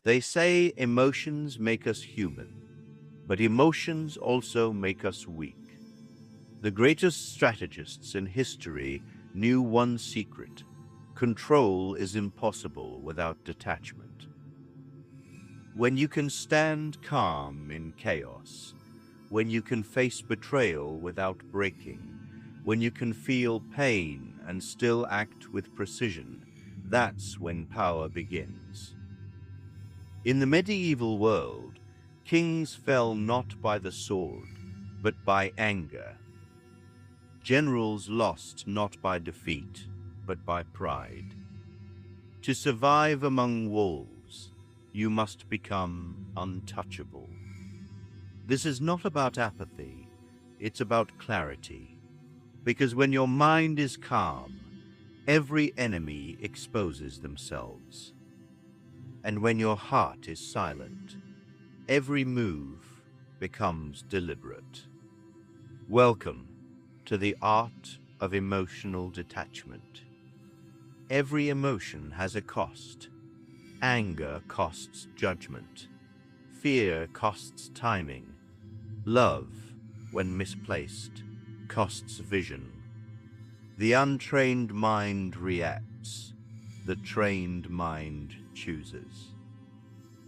They say emotions make us human, but emotions also make us weak. The greatest strategists in history knew one secret: control is impossible without detachment. When you can stand calm in chaos, when you can face betrayal without breaking, when you can feel pain and still act with precision, that's when power begins. In the medieval world, kings fell not by the sword, but by anger. Generals lost not by defeat, but by pride. To survive among wolves, you must become untouchable. This is not about apathy, it's about clarity. Because when your mind is calm, every enemy exposes themselves. And when your heart is silent, every move becomes deliberate. Welcome to the Art of Emotional Detachment. Every emotion has a cost. Anger costs judgment. Fear costs timing. Love, when misplaced, costs vision. The untrained mind reacts. The trained mind chooses.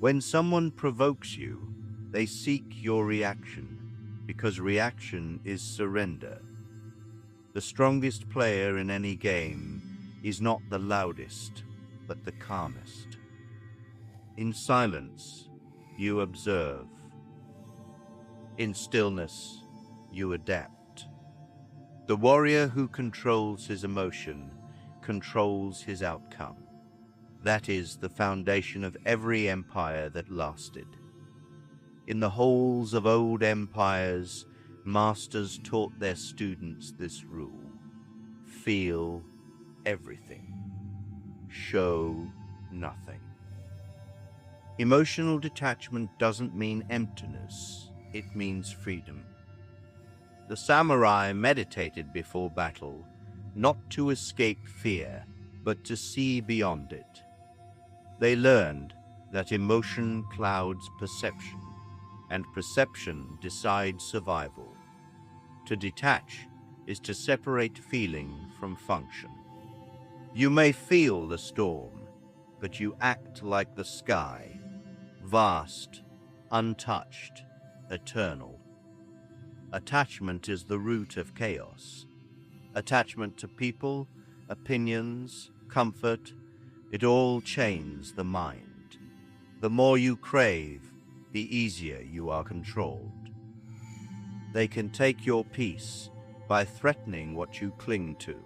When someone provokes you, they seek your reaction, because reaction is surrender. The strongest player in any game is not the loudest, but the calmest. In silence, you observe. In stillness, you adapt. The warrior who controls his emotion controls his outcome. That is the foundation of every empire that lasted. In the halls of old empires, masters taught their students this rule: feel everything, show nothing. Emotional detachment doesn't mean emptiness, it means freedom. The samurai meditated before battle, not to escape fear, but to see beyond it. They learned that emotion clouds perception, and perception decides survival. To detach is to separate feeling from function. You may feel the storm, but you act like the sky, vast, untouched, eternal. Attachment is the root of chaos. Attachment to people, opinions, comfort, it all chains the mind. The more you crave, the easier you are controlled. They can take your peace by threatening what you cling to,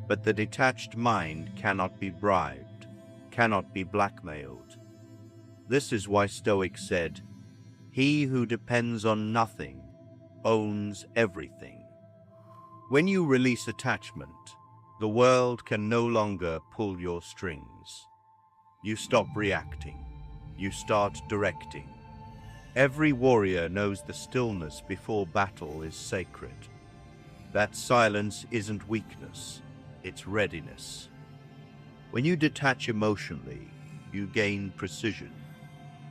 but the detached mind cannot be bribed, cannot be blackmailed. This is why Stoics said, "He who depends on nothing owns everything." When you release attachment, the world can no longer pull your strings. You stop reacting. You start directing. Every warrior knows the stillness before battle is sacred. That silence isn't weakness, it's readiness. When you detach emotionally, you gain precision.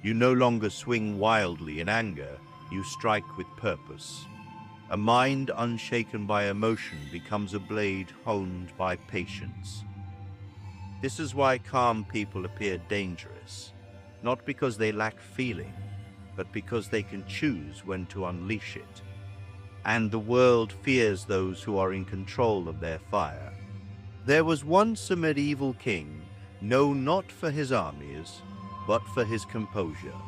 You no longer swing wildly in anger, you strike with purpose. A mind unshaken by emotion becomes a blade honed by patience. This is why calm people appear dangerous, not because they lack feeling, but because they can choose when to unleash it. And the world fears those who are in control of their fire. There was once a medieval king, known not for his armies, but for his composure.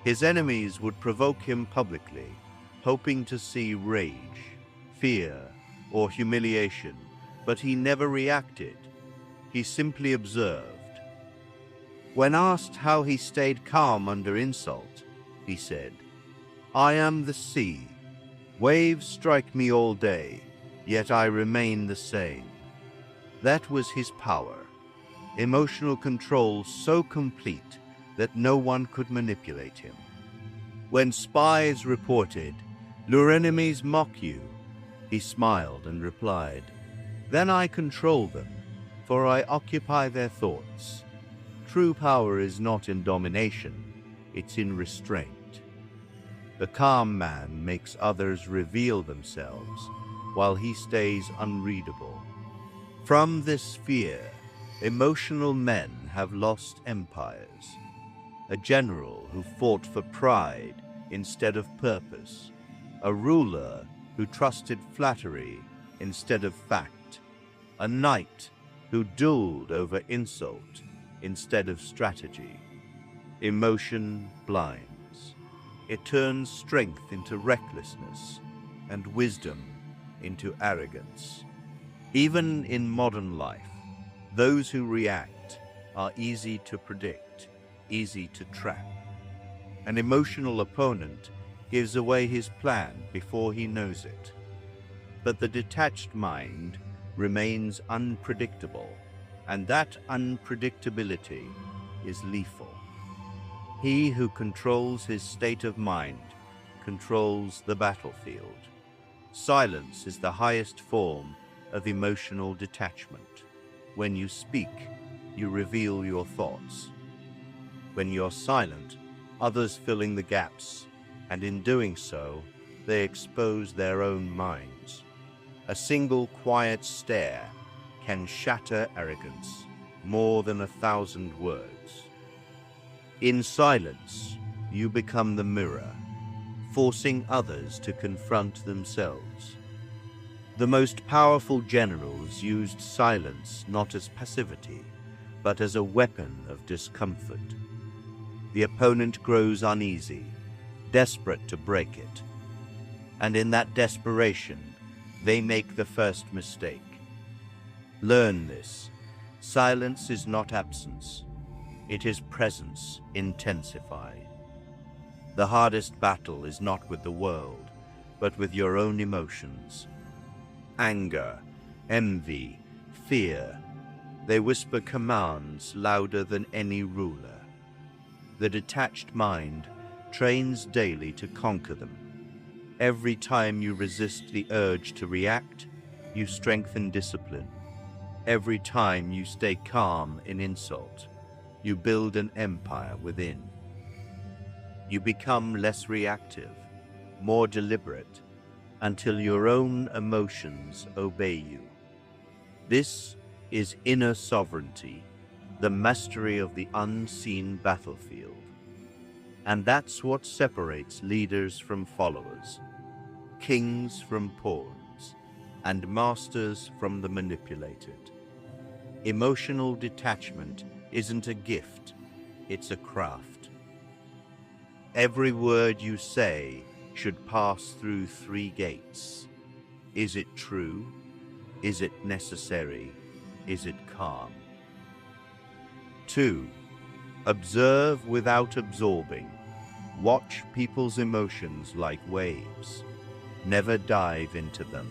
His enemies would provoke him publicly, hoping to see rage, fear, or humiliation, but he never reacted. He simply observed. When asked how he stayed calm under insult, he said, "I am the sea. Waves strike me all day, yet I remain the same." That was his power. Emotional control so complete that no one could manipulate him. When spies reported, "Your enemies mock you," he smiled and replied, "Then I control them, for I occupy their thoughts." True power is not in domination, it's in restraint. The calm man makes others reveal themselves, while he stays unreadable. From this fear, emotional men have lost empires. A general who fought for pride instead of purpose. A ruler who trusted flattery instead of fact. A knight who dueled over insult instead of strategy. Emotion blinds. It turns strength into recklessness and wisdom into arrogance. Even in modern life, those who react are easy to predict, easy to trap. An emotional opponent gives away his plan before he knows it. But the detached mind remains unpredictable, and that unpredictability is lethal. He who controls his state of mind controls the battlefield. Silence is the highest form of emotional detachment. When you speak, you reveal your thoughts. When you're silent, others fill in the gaps, and in doing so, they expose their own minds. A single quiet stare can shatter arrogance more than 1,000 words. In silence, you become the mirror, forcing others to confront themselves. The most powerful generals used silence not as passivity, but as a weapon of discomfort. The opponent grows uneasy, desperate to break it. And in that desperation, they make the first mistake. Learn this. Silence is not absence. It is presence intensified. The hardest battle is not with the world, but with your own emotions. Anger, envy, fear. They whisper commands louder than any ruler. The detached mind trains daily to conquer them. Every time you resist the urge to react, you strengthen discipline. Every time you stay calm in insult, you build an empire within. You become less reactive, more deliberate, until your own emotions obey you. This is inner sovereignty, the mastery of the unseen battlefield. And that's what separates leaders from followers, kings from pawns, and masters from the manipulated. Emotional detachment isn't a gift, it's a craft. Every word you say should pass through 3 gates. Is it true? Is it necessary? Is it calm? 2. Observe without absorbing. Watch people's emotions like waves. Never dive into them.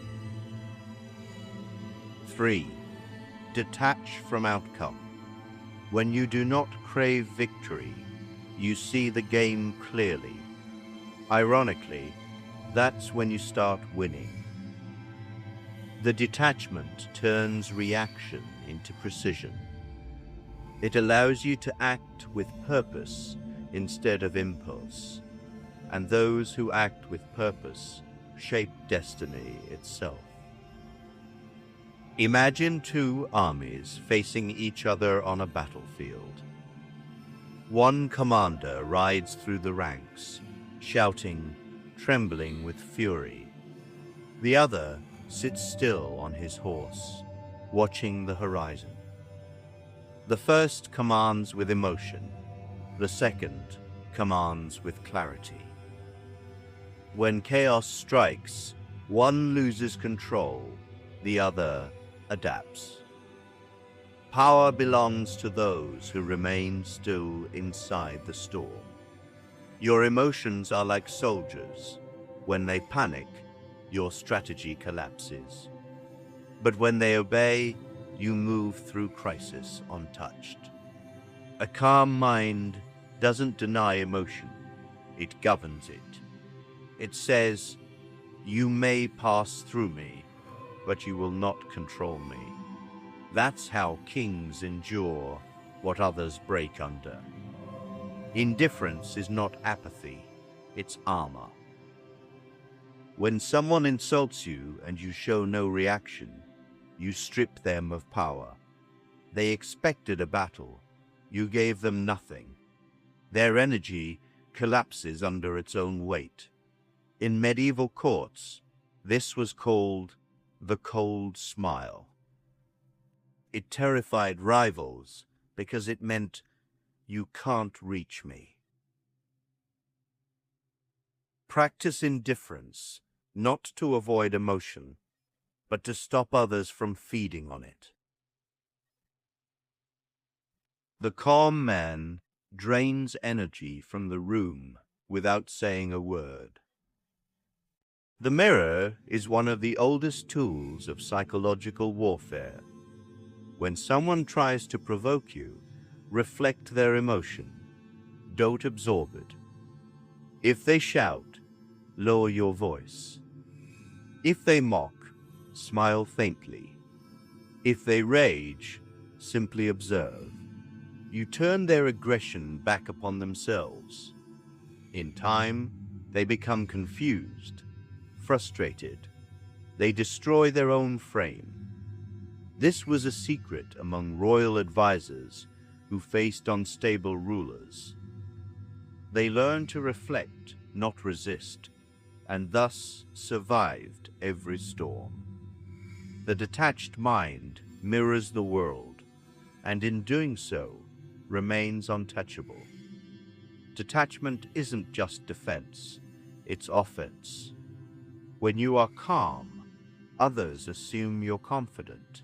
3. Detach from outcome. When you do not crave victory, you see the game clearly. Ironically, that's when you start winning. The detachment turns reaction into precision. It allows you to act with purpose instead of impulse, and those who act with purpose shape destiny itself. Imagine 2 armies facing each other on a battlefield. One commander rides through the ranks, shouting, trembling with fury. The other sits still on his horse, watching the horizon. The first commands with emotion, the second commands with clarity. When chaos strikes, one loses control, the other adapts. Power belongs to those who remain still inside the storm. Your emotions are like soldiers. When they panic, your strategy collapses. But when they obey, you move through crisis untouched. A calm mind doesn't deny emotion, it governs it. It says, you may pass through me, but you will not control me. That's how kings endure, what others break under. Indifference is not apathy, it's armor. When someone insults you and you show no reaction, you strip them of power. They expected a battle. You gave them nothing. Their energy collapses under its own weight. In medieval courts, this was called the cold smile. It terrified rivals because it meant, you can't reach me. Practice indifference, not to avoid emotion, but to stop others from feeding on it. The calm man drains energy from the room without saying a word. The mirror is one of the oldest tools of psychological warfare. When someone tries to provoke you, reflect their emotion. Don't absorb it. If they shout, lower your voice. If they mock, smile faintly. If they rage, simply observe. You turn their aggression back upon themselves. In time, they become confused, frustrated. They destroy their own frame. This was a secret among royal advisors who faced unstable rulers. They learned to reflect, not resist, and thus survived every storm. The detached mind mirrors the world, and in doing so, remains untouchable. Detachment isn't just defense, it's offense. When you are calm, others assume you're confident.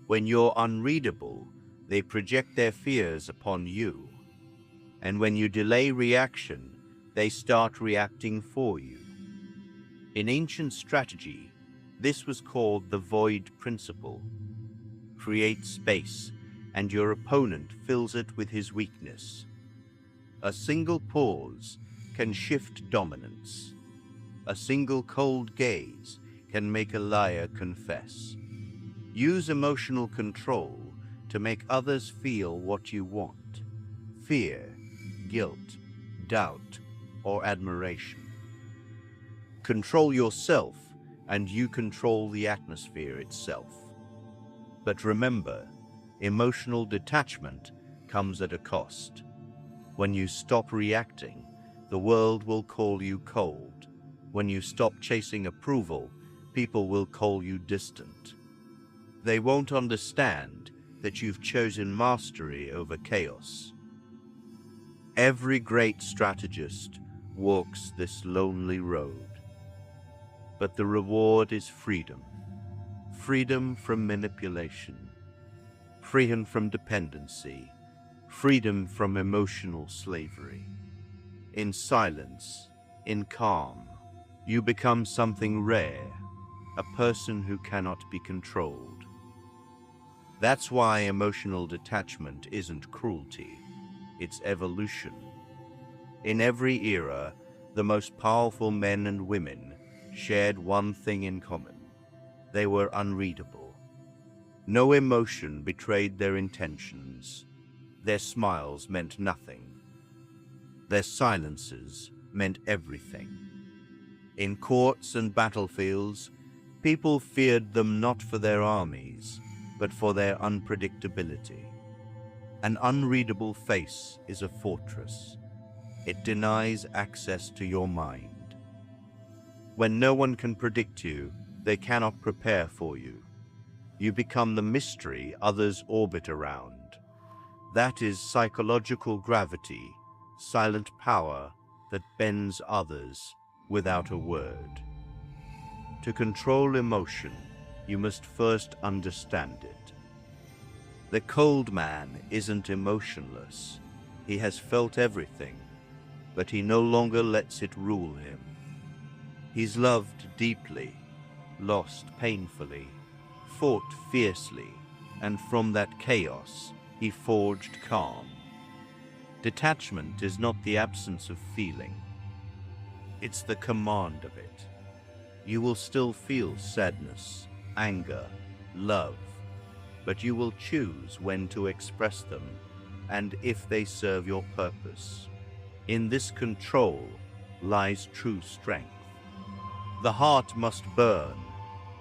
When you're unreadable, they project their fears upon you. And when you delay reaction, they start reacting for you. In ancient strategy, this was called the void principle. Create space, and your opponent fills it with his weakness. A single pause can shift dominance. A single cold gaze can make a liar confess. Use emotional control to make others feel what you want: fear, guilt, doubt, or admiration. Control yourself, and you control the atmosphere itself. But remember, emotional detachment comes at a cost. When you stop reacting, the world will call you cold. When you stop chasing approval, people will call you distant. They won't understand that you've chosen mastery over chaos. Every great strategist walks this lonely road. But the reward is freedom. Freedom from manipulation. Freedom from dependency. Freedom from emotional slavery. In silence, in calm, you become something rare, a person who cannot be controlled. That's why emotional detachment isn't cruelty, it's evolution. In every era, the most powerful men and women shared one thing in common: they were unreadable. No emotion betrayed their intentions. Their smiles meant nothing. Their silences meant everything. In courts and battlefields, people feared them not for their armies, but for their unpredictability. An unreadable face is a fortress. It denies access to your mind. When no one can predict you, they cannot prepare for you. You become the mystery others orbit around. That is psychological gravity, silent power that bends others without a word. To control emotion, you must first understand it. The cold man isn't emotionless. He has felt everything, but he no longer lets it rule him. He's loved deeply, lost painfully, fought fiercely, and from that chaos, he forged calm. Detachment is not the absence of feeling. It's the command of it. You will still feel sadness, anger, love, but you will choose when to express them and if they serve your purpose. In this control lies true strength. The heart must burn,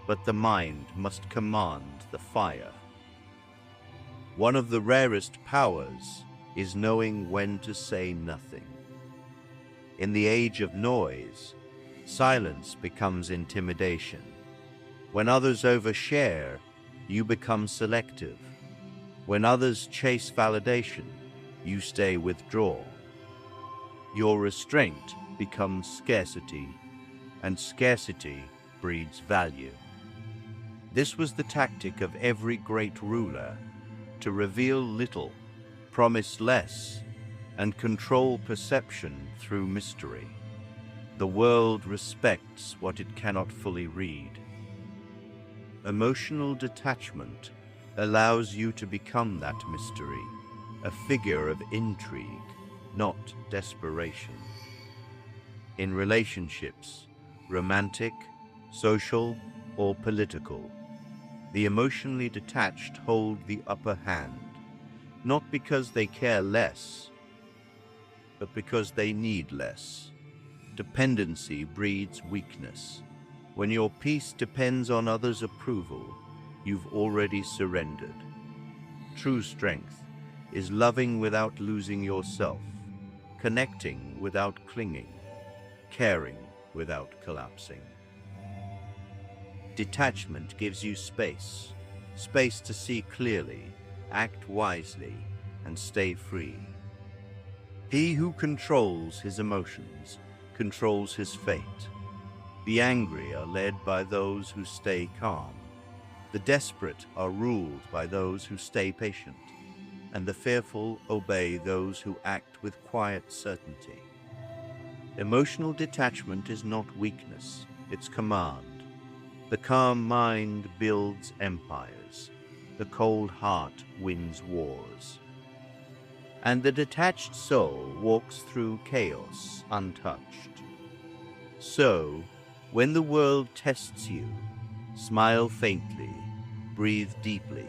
but the mind must command the fire. One of the rarest powers is knowing when to say nothing. In the age of noise, silence becomes intimidation. When others overshare, you become selective. When others chase validation, you stay withdrawn. Your restraint becomes scarcity, and scarcity breeds value. This was the tactic of every great ruler: to reveal little, promise less, and control perception through mystery. The world respects what it cannot fully read. Emotional detachment allows you to become that mystery, a figure of intrigue, not desperation. In relationships, romantic, social, or political, the emotionally detached hold the upper hand, not because they care less, but because they need less. Dependency breeds weakness. When your peace depends on others' approval, you've already surrendered. True strength is loving without losing yourself, connecting without clinging, caring without collapsing. Detachment gives you space to see clearly, act wisely, and stay free. He who controls his emotions controls his fate. The angry are led by those who stay calm. The desperate are ruled by those who stay patient, and the fearful obey those who act with quiet certainty. Emotional detachment is not weakness, it's command. The calm mind builds empires. The cold heart wins wars. And the detached soul walks through chaos untouched. So, when the world tests you, smile faintly, breathe deeply,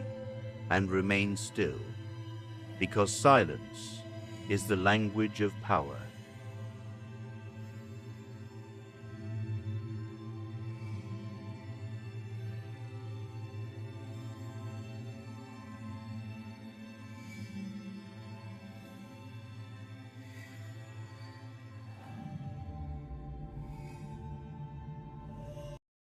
and remain still, because silence is the language of power.